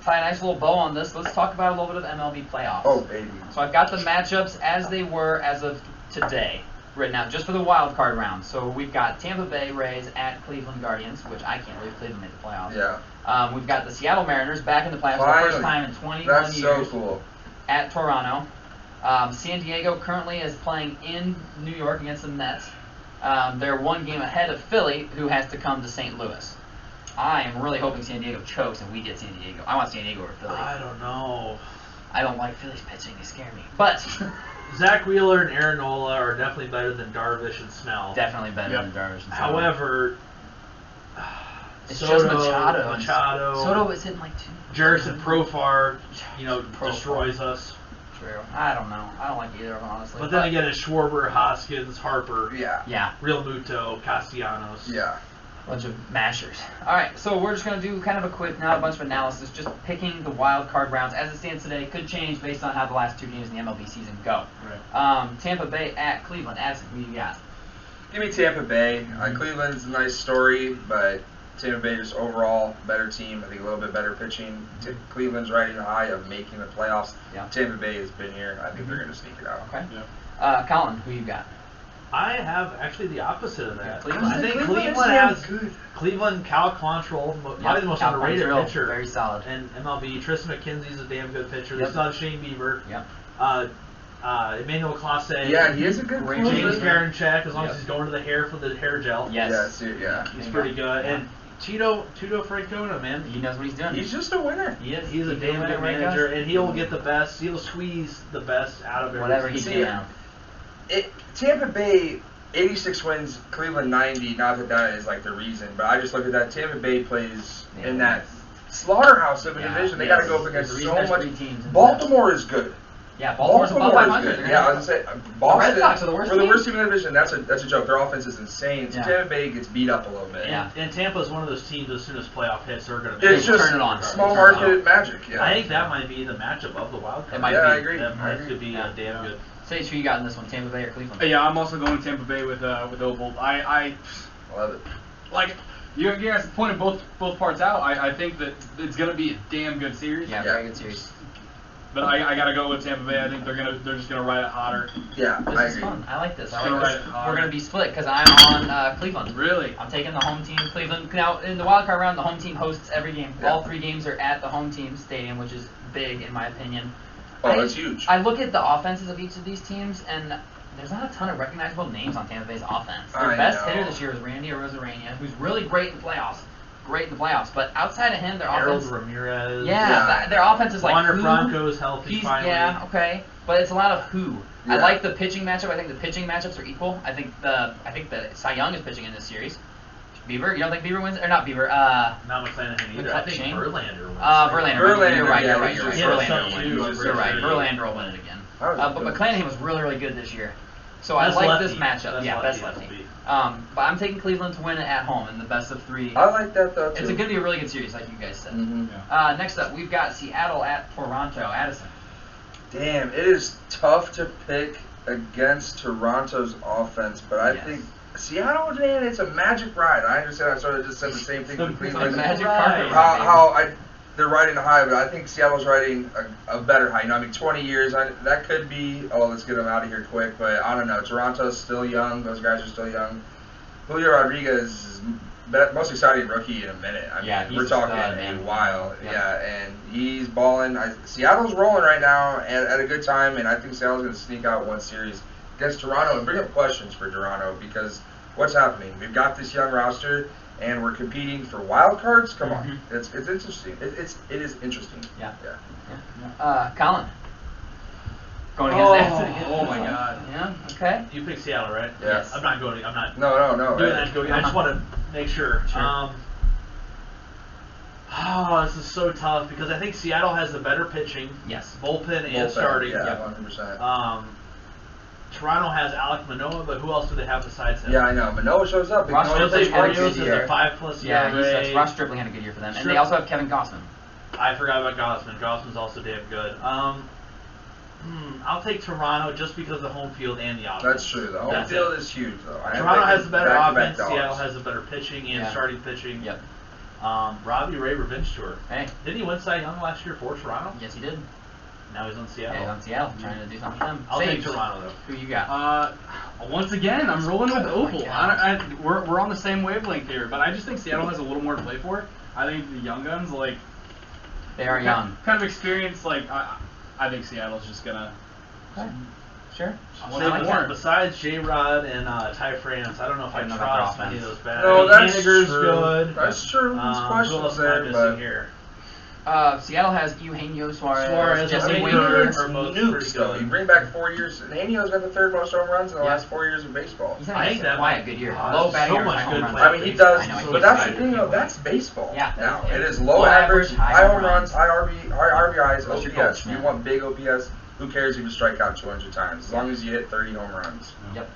tie a nice little bow on this, let's talk about a little bit of MLB playoffs. Oh, baby. So I've got the matchups as they were as of today written out, just for the wild card round. So we've got Tampa Bay Rays at Cleveland Guardians, which I can't believe Cleveland made the playoffs. Yeah. We've got the Seattle Mariners back in the playoffs for the first time in 21 That's years. so cool. At Toronto. San Diego currently is playing in New York against the Mets. They're one game ahead of Philly, who has to come to St. Louis. I am really hoping San Diego chokes and we get San Diego. I want San Diego over Philly. I don't know. I don't like Philly's pitching. They scare me. But Zach Wheeler and Aaron Nola are definitely better than Darvish and Snell. Definitely better than Darvish and Snell. However, it's Soto, just Machado. Soto is hitting like 2. Jurickson Profar, destroys us. True. I don't know. I don't like either of them, honestly. But then again, it's Schwarber, Hoskins, Harper, Yeah. Real Muto, Castellanos. Yeah. Bunch of mashers. All right, so we're just going to do kind of a quick, not a bunch of analysis, just picking the wild card rounds as it stands today. Could change based on how the last 2 games in the MLB season go. Right. Tampa Bay at Cleveland. Addison, who you got? Give me Tampa Bay. Cleveland's a nice story, but Tampa Bay just overall better team. I think a little bit better pitching. Cleveland's riding the high of making the playoffs. Yeah. Tampa Bay has been here. I think they're going to sneak it out. Okay. Yeah. Colin, who you got? I have actually the opposite of that. Cleveland. I think Cleveland Cleveland has good. Cleveland, Cal Quantrill, probably the most Cal underrated Quantrill, pitcher. very solid. And MLB, Tristan McKenzie's a damn good pitcher. Yep. They still have Shane Bieber. Yep. Emmanuel Clase. Yeah, he is a good Great closer. James Karinchak, as long Yep. as he's going to the hair for the hair gel. Yes. Yeah. He's pretty good. And Tito Francona, man. He knows what he's doing. He's just a winner. He is. He's a He's damn a good winner, right, manager, guys? and he'll get the best. He'll squeeze the best out of everything. Whatever he See, can. Tampa Bay, 86 wins, Cleveland 90. Not that that is like the reason, but I just look at that. Tampa Bay plays in that slaughterhouse of a division. They got to go up against so much. Baltimore is good. Yeah, Baltimore's above Baltimore 500. is good. Yeah, I was gonna say Boston. Red Sox are the worst for the team. worst team in the division. That's a joke. Their offense is insane. So Yeah. Tampa Bay gets beat up a little bit. Yeah. And Tampa's one of those teams. As soon as playoff hits, they're going to It's just turn it on. small Turn it market magic. Yeah. I think that might be the matchup of the wild card. It might yeah, be. I agree. That could be damn good. Sage, who you got in this one? Tampa Bay or Cleveland? Yeah, I'm also going Tampa Bay with Opal. I Love it. like you guys pointed both parts out. I think that it's gonna be a damn good series. Yeah, very good series. But I gotta go with Tampa Bay. I think they're just gonna ride it hotter. Yeah, This I is agree. fun. I like this. Gonna ride it We're hard. going to be split because I'm on Cleveland. Really? I'm taking the home team, Cleveland. Now, in the wild card round, the home team hosts every game. Yeah. All 3 games are at the home team stadium, which is big in my opinion. Oh, that's huge. I look at the offenses of each of these teams, and there's not a ton of recognizable names on Tampa Bay's offense. Their I best know. hitter this year is Randy Arozarena, who's really great in playoffs. But outside of him, their Harold offense... Ramirez. Their offense is like Wander who? Franco's healthy finally. Yeah, okay. But it's a lot of who. I Yeah. like the pitching matchup. I think the pitching matchups are equal. I think the Cy Young is pitching in this series. Bieber, you don't think Bieber wins? Or not Bieber, Not McClanahan either. I think Shane? Verlander wins. Verlander. Verlander, You're right. yeah, You're he's right. just- Verlander Yeah, wins. he's You're right. just- Verlander will win it again. That was But good. McClanahan was really, really good this year. So I Best like lefty. this matchup. Best lefty. But I'm taking Cleveland to win it at home in the best of 3. I like that though too. It's going to be a really good series, like you guys said. Mhm. Next up, we've got Seattle at Toronto. Addison. Damn, it is tough to pick against Toronto's offense, but I Yes. think Seattle, man, it's a magic ride. I understand. I sort of just said the same thing with Cleveland. Magic Right. carpet. They're riding a high, but I think Seattle's riding a better high. You know, I mean, 20 years, that could be, let's get them out of here quick, but I don't know. Toronto's still young. Those guys are still young. Julio Rodriguez is the most exciting rookie in a minute. I mean, he's we're a talking stud, a man. while. Yeah. Yeah, and he's balling. Seattle's rolling right now at a good time, and I think Seattle's going to sneak out one series against Toronto and bring up questions for Toronto because what's happening? We've got this young roster, and we're competing for wild cards. Come on, it's interesting. It is interesting. Yeah. Yeah. Colin. Going against Addison. Oh my God. Yeah. Okay. You pick Seattle, right? Yeah. Yes. I'm not going. I'm not No. doing Right. that. I just want to make sure. Sure. This is so tough because I think Seattle has the better pitching, Yes. bullpen and Bullpen, starting. Yeah, 100%. Toronto has Alek Manoah, but who else do they have besides him? Yeah, I know. Manoa shows up. Ross Manoa Stripling plays had a one good good Barrios year. is a 5+ Yeah, ERA. Ross Stripling had a good year for them, and they also have Kevin Gossman. I forgot about Gossman. Gossman's also damn good. I'll take Toronto just because of the home field and the offense. That's true. The home That's field it. is huge, though. Toronto has the better Back-to-back offense. dogs. Seattle has the better pitching and Yeah. starting pitching. Yep. Robbie Ray Revenge Tour. Hey. Didn't he win Cy Young last year for Toronto? Yes, he did. Now he's on Seattle. Yeah, he's on Seattle, trying to do something with them. I'll take Sage, Toronto though. who you got? Once again, I'm rolling with Oh my Opal. God. We're on the same wavelength here, but I just think Seattle has a little more to play for. I think the young guns, like, They are young. kind of experience, like, I think Seattle's just gonna. Okay. Sure. I'll Say say more. more. Besides J-Rod and Ty France, I don't know if I don't know about trust their any of offense. those bad. No, that's Henniger's true. good. That's true. There's Who else questions am I there, missing but here? Seattle has Eugenio Suarez, Suarez, Jesse Jesse Winker. Winker. Eugenio's are both nukes pretty though. good. You bring back 4 years, and Eugenio's got the third most home runs in the Yeah. last 4 years of baseball. He's I having think a that quiet might- good year. Oh, Low so batting much average, home good runs. play. I mean, he does, I know, he but gets that's the excited. thing though. That's baseball. Yeah. Now Yeah. it is low Low average, average, high home runs, high RBIs, What's your OPS. coach, You man? want big OPS. Who cares if you strike out 200 times? As long as you hit 30 home runs. Yep.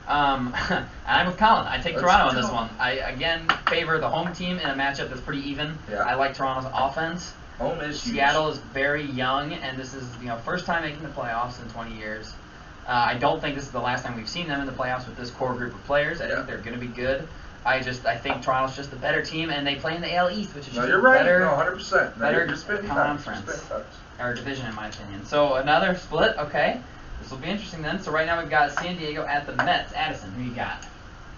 I'm with Colin. I take Let's Toronto in this go. one. I again favor the home team in a matchup that's pretty even. Yeah. I like Toronto's offense. Home is huge. Seattle is very young, and this is first time making the playoffs in 20 years. I don't think this is the last time we've seen them in the playoffs with this core group of players. I Yeah. think they're going to be good. I think Toronto's just the better team, and they play in the AL East, which is No, just you're right. better No, 100%. No, better you're spitting conference. facts. You're spitting facts. or division in my opinion. So another split. Okay, this will be interesting then. So right now we've got San Diego at the Mets. Addison, who you got?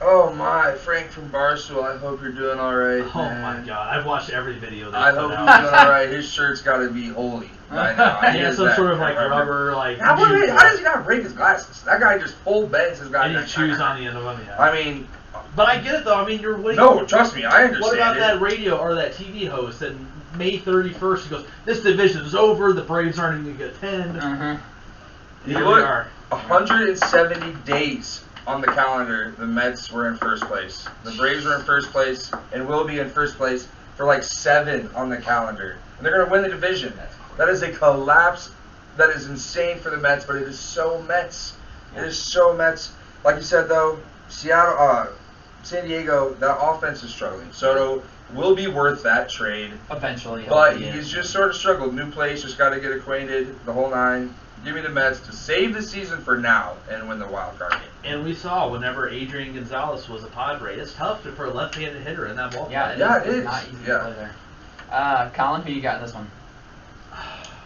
Oh my, Frank from Barstool. I hope you're doing all right. Oh man. my God! I've watched every video they I put hope out. he's doing all right. His shirt's got to be holy by now. He has some sort of like rubber, like. How shoe does he gotta break his glasses? That guy just full bends his And goddamn. he chews on the end of them. Yeah. I mean, But I get it though. I mean, you're waiting. no, trust me, I understand. What about it. that radio or that TV host that May 31st he goes, "This division is over. The Braves aren't even going to get 10." Mm-hmm. You Here look, we are. 170 days on the calendar, the Mets were in first place. The Braves were in first place and will be in first place for like 7 on the calendar. And they're going to win the division. That is a collapse. That is insane for the Mets, but it is so Mets. It is so Mets. Like you said, though, San Diego, that offense is struggling. Soto will be worth that trade. Eventually, But he'll be he's in. just sort of struggled. New place, just got to get acquainted, the whole 9. Give me the Mets to save the season for now and win the wild card game. And we saw whenever Adrian Gonzalez was a Padre, it's tough for a left-handed hitter in that ballpark. Yeah, Yeah, it it is is. not easy Yeah. to play there. Colin, who you got in this one?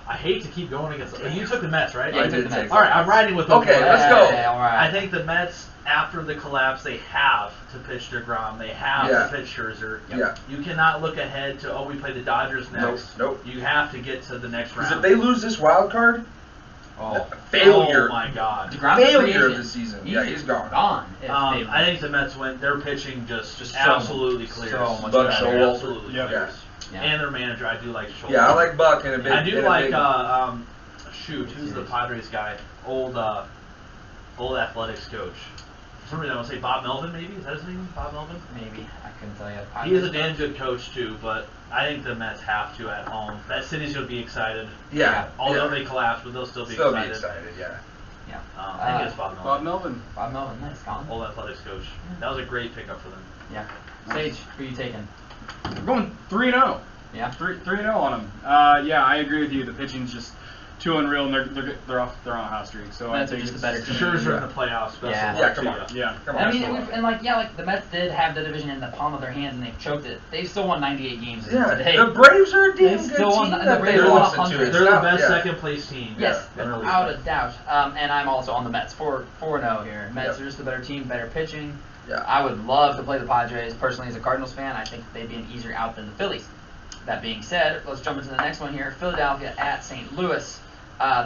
I hate to keep going against them. You took the Mets, right? Yeah, I you took did the Mets. take All right, I'm riding with them. Okay, let's go. Yeah, all right. I think the Mets, after the collapse, they have to pitch DeGrom. They have Yeah. to pitch Scherzer. Yeah. You cannot look ahead to, we play the Dodgers next. Nope. You have to get to the next round. Because if they lose this wild card, Oh, failure. Oh my God. DeGrom's a free Failure of agent. the season. Yeah, he's gone. Gone. if they I think the Mets win. Their pitching just so absolutely much- clears. so much Buck better. Showalter. Absolutely Yeah. clears. Yeah. And their manager, I do like Schultz. Yeah, I like Buck in a big. I do in a like big- who's the Padres guy? Old athletics coach. For some reason I want to say Bob Melvin, maybe? Is that his name? Bob Melvin? maybe I couldn't tell you. He is a damn good coach too, but I think the Mets have to at home. That city's gonna be excited. Yeah. Although yeah. they collapse, but they'll still be Still excited. be excited, yeah. Yeah. I think it's Bob Melvin. Bob Melvin. Bob Melvin, nice, Colin. Old athletics coach. That was a great pickup for them. Yeah. Sage, who you taking? We're going 3-0. Yeah. 3-0 on them. Yeah, I agree with you. The pitching's just too unreal, and they're on a hot streak. So Mets I are think just it's the better team. Scherzer in the playoffs. Best Yeah. of Yeah, luck come to on. you. Yeah. Come on. I mean, that's the like the Mets did have the division in the palm of their hands and they've choked it. They've still won 98 games one. today. Yeah, the Braves are a They damn good still won team. the that Braves they won lost to. 100. It's They're the not- best yeah. second place team. Yes, in the league. without a doubt. And I'm also on the Mets. 4-0 here. Mets Yep. are just the better team, better pitching. Yeah. I would love to play the Padres. Personally, as a Cardinals fan, I think they'd be an easier out than the Phillies. That being said, let's jump into the next one here. Philadelphia at St. Louis.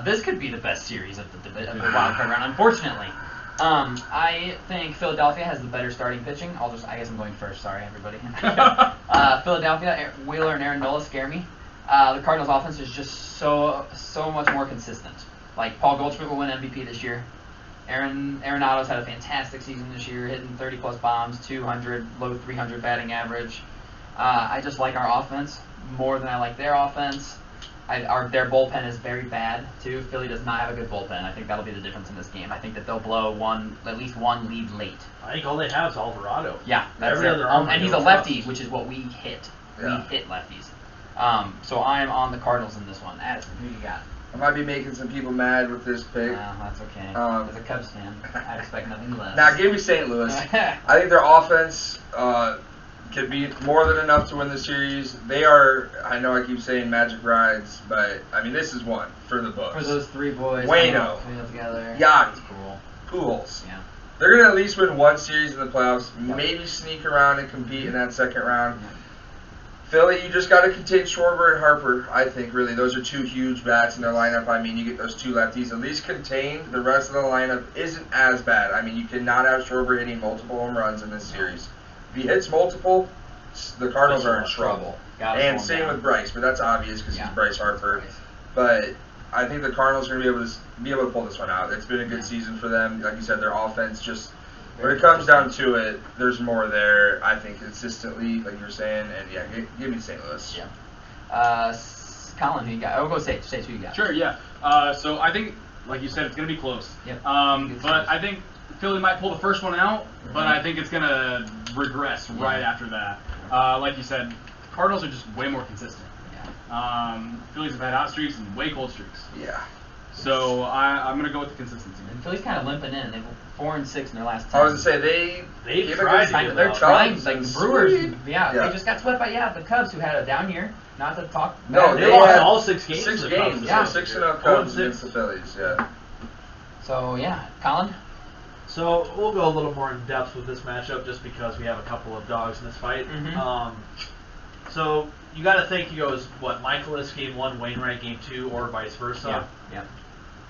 This could be the best series of the wild card round, unfortunately. I think Philadelphia has the better starting pitching. I guess I'm going first. Sorry, everybody. Philadelphia, Wheeler and Aaron Nola scare me. The Cardinals' offense is just so much more consistent. Like Paul Goldschmidt will win MVP this year. Arenado's had a fantastic season this year, hitting 30-plus bombs, 200, low 300 batting average. I just like our offense more than I like their offense. Their bullpen is very bad, too. Philly does not have a good bullpen. I think that'll be the difference in this game. I think that they'll blow at least one lead late. I think all they have is Alvarado. Yeah, that's Every it. other arm And they he's a don't lefty, trust. which is what we hit. Yeah. We hit lefties. So I am on the Cardinals in this one. Addison, who you got? I might be making some people mad with this pick. No, that's okay. As a Cubs fan, I expect nothing less. Now, give me St. Louis. I think their offense, could be more than enough to win the series. They are, I know I keep saying magic rides, but, I mean, this is one for the books. For those three boys. Waino. Together. Yachty. That's cool. Pujols. Yeah. They're going to at least win one series in the playoffs, Yep. maybe sneak around and compete in that second round. Yep. Philly, you just got to contain Schwarber and Harper, I think, really. Those are two huge bats in their lineup. I mean, you get those two lefties. At least contained. The rest of the lineup isn't as bad. I mean, you cannot have Schwarber hitting multiple home runs in this series. If he hits multiple, the Cardinals are in trouble. And same with Bryce, but that's obvious because he's Bryce Harper. But I think the Cardinals are going to be able to pull this one out. It's been a good season for them. Like you said, their offense just... When it comes down to it, there's more there, I think, consistently, like you were saying, and yeah, give me St. Louis. Yeah. Colin, who you got? I'll go say who you got. Sure, yeah. So I think, like you said, it's going to be close. Yep. But I think Philly might pull the first one out, but I think it's going to regress right after that. Like you said, Cardinals are just way more consistent. Yeah. Phillies have had hot streaks and way cold streaks. Yeah. So I'm going to go with the consistency. And Philly's kind of limping in. They've 4-6 in their last 10. I was going to say, They've gave a tried good- to get They're it trying. Cubs Like and the Brewers, sweet. they Yeah. just got swept by the Cubs, who had a down year. Not to talk. No, bad. They lost had all 6 games. 6 to the Cubs games, this yeah. so 6-0 year. Cubs 0-6. against the Phillies, yeah. So yeah, Colin. So we'll go a little more in depth with this matchup just because we have a couple of dogs in this fight. Mhm. So you got to think he goes, what, Michaelis game 1, Wainwright game 2, or vice versa Yeah.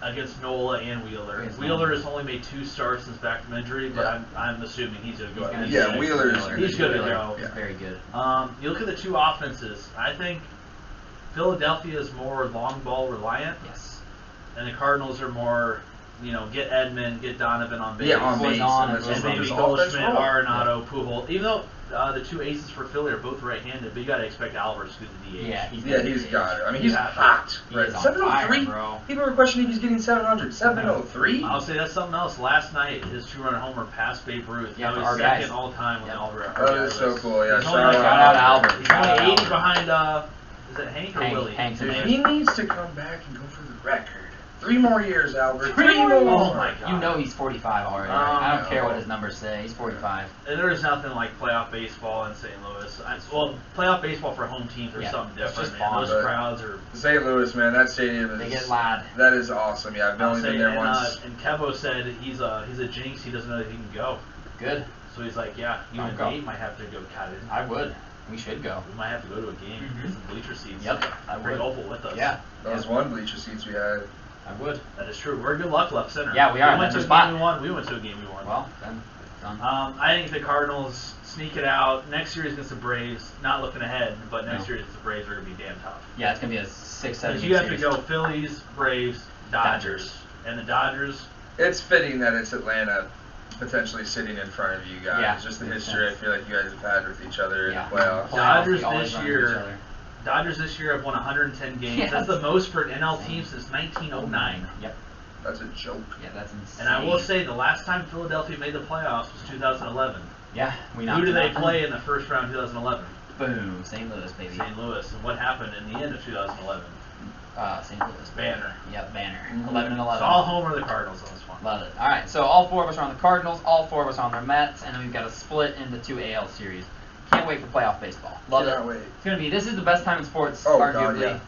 against Nola and Wheeler. Against Wheeler Nola. has only made 2 starts since back from injury, but Yeah. I'm assuming he's going to go. He's at gonna least be- Yeah, six. Wheeler's He's good to Wheeler. go. He's very good. You look at the two offenses. I think Philadelphia is more long ball reliant, Yes. and the Cardinals are more, get Edman, get Donovan on base. Yeah, on Boys base. on, and that's and And just maybe his offense Goldschmidt, roll. Arenado, Pujol. Even though the two aces for Philly are both right-handed, but you got to expect Alvarez to do the DH. Yeah, Yeah, he's got it. I mean, he's Yeah. hot. He Right. is on 703? fire, bro. People were questioning if he's getting 700. 703? I'll say that's something else. Last night, his 2-run homer passed Babe Ruth. Yeah, now for he's our second guys. all-time with Yeah. Alvarez. Oh, that's so cool. Yeah, He's shout only out like- Shout out Albert. He's Shout only out 80 Albert. behind, is it Hank or Willie? Hank's Dude, amazing. he needs to come back and go for the record. 3 more years, Albert. 3 3 more more. Oh my God. You know he's 45 already. Oh, I don't care no. what his numbers say. He's 45. And there's nothing like playoff baseball in St. Louis. Well, playoff baseball for home teams are Yeah, something it's different. just Man. fun. Those But- crowds are. St. Louis, man, that stadium is... They get loud. That is awesome. Yeah, I've I'll only say, been there and, once. and Kevo said he's a jinx. He doesn't know that he can go. Good. So he's like, yeah, you I'll and go. Nate might have to go cut it. I would. We should go. We might have to go to a game, Mhm. get some bleacher seats. Yep, I Bring would. Opal with us. Yeah. Those one bleacher seats we had. I would. That is true. We're good luck left center. Yeah, we are. We went That's to a our game spot. we won. We went to a game we won. Well, then done. I think the Cardinals sneak it out. Next series against the Braves, not looking ahead, but next No. series against the Braves are going to be damn tough. Yeah, it's gonna be a 6-7 Because you have series. to go Phillies, Braves, Dodgers. And the Dodgers, It's fitting that it's Atlanta potentially sitting in front of you guys. Yeah, Just the makes history sense. I feel like you guys have had with each other Yeah. in the playoffs. Dodgers we always this run into year- each other. Dodgers this year have won 110 games. Yes. That's the most for an NL team since 1909. Yep. That's a joke. Yeah, that's insane. And I will say the last time Philadelphia made the playoffs was 2011. Yeah, we Who knocked do them they out. play in the first round of 2011? Boom, St. Louis, baby. St. Louis. And what happened in the end of 2011? St. Louis. Banner. Yep, banner. Mhm. 11 and 11. So I'll homer the Cardinals on this one. Love it. All right, so all 4 of us are on the Cardinals, all 4 of us are on the Mets, and then we've got a split into 2 AL series. Can't wait for playoff baseball. Love Cannot it. wait. It's gonna be. This is the best time in sports, Oh, God, arguably. yeah.